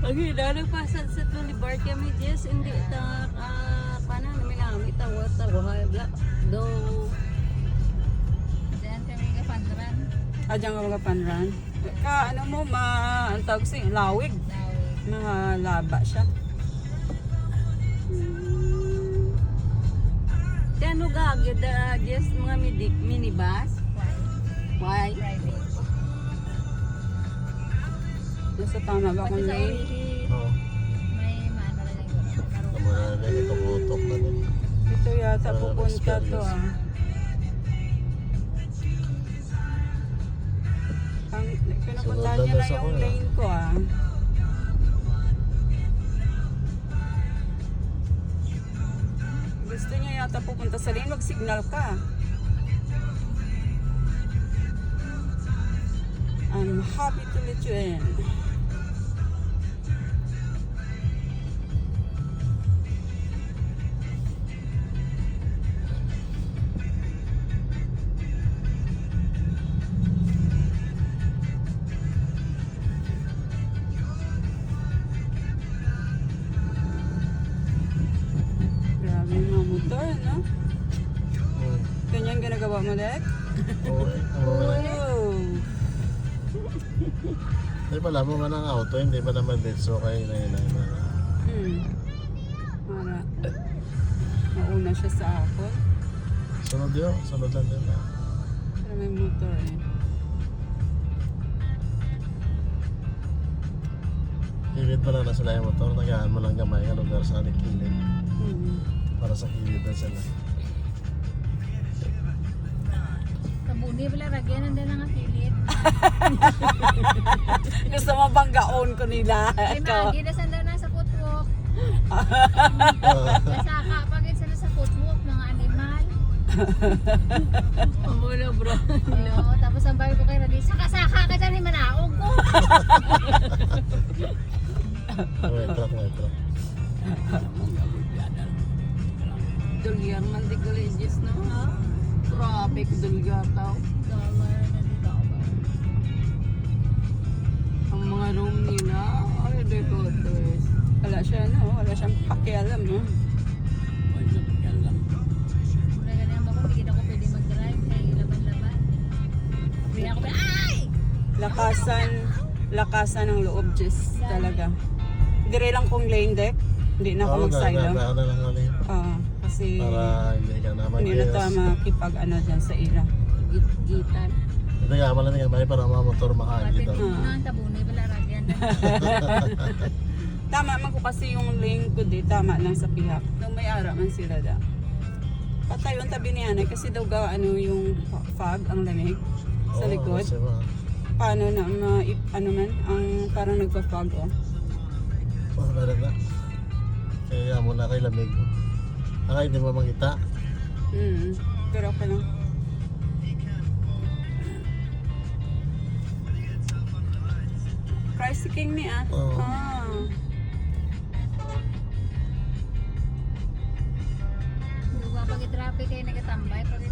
Ang hinanag pa Sunset Boulevard kami, Jess, hindi ta, paano namin namin tawa-tawa, do. Diyan kami kapandaran. Diyan ka mga panran. Ka, ano mo, ang tawag siya, lawig. Mahalaba siya. Kano gagawin da, Jess, mga minibus? Why? Private. Nasa tama ba kung Pati sa lane? ulihin, Oo. may maano na lang yun. Tama na lang itong utok na din. Ito yata Para pupunta to mas Ang pinapuntahan Sunod niya na na sa yung kuya. lane ko Gusto niya yata pupunta sa lane, mag-signal ka. I'm happy to let you in. Grabe yung mga motor, no? Ganyan ginagawa mo, Dek? Oo. Oh. Hindi pala mo nga ng auto, hindi ba naman din so kayo na yun. Para mauna siya sa ako. Sunod yun, sunod lang din. Pero may motor eh. Kilid pa lang na sila yung motor, tagaan mo lang gamay ka lugar sa aling kilid. Para sa kilid na sila. Kabuni pala ragyan nandun ang affiliate. Gusto mo bang gaon ko nila? May magi na sanda na sa footwalk. Nasaka pagit sila sa footwalk, mga animal. Muna bro. Oo, tapos ang bago ko kay Radi, saka-saka ka dyan, himanaog ko. May truck. Dulgar man di colleges no ha? Traffic dulgar tao. Dollar na di dollar. Ang mga room nila, ay de photos. Wala siya no, wala siyang pakialam no. Wala siyang pakialam. Wala ganyan ba kung hindi na ako pwede mag-drive, kaya laban-laban. Hindi na ako pwede, ay! Lakasan ng loob, Jess, talaga. Dire lang kong lane deck, hindi na ako mag-silo. Oo, na lang ulit. Kasi Para hindi ka naman hindi na tayo makipag ano dyan sa ila. Gitan. Hindi ka malamig ang bahay para mga motor Pati makaagit. dito na ang tabuni, wala ragyan. Tama man ko kasi yung lane ko di, tama lang sa pihak. Nung may ara man sila da. Patay yung tabi niya kasi daw ano yung fog, ang lamig sa likod. Paano na ano man, ang parang nagpa-fog oh. Meron na. Kaya mo na kay lamig. Hindi mo makita. Pero okay lang. Price king ni Oo. Pag i-traffic kayo nagatambay, pag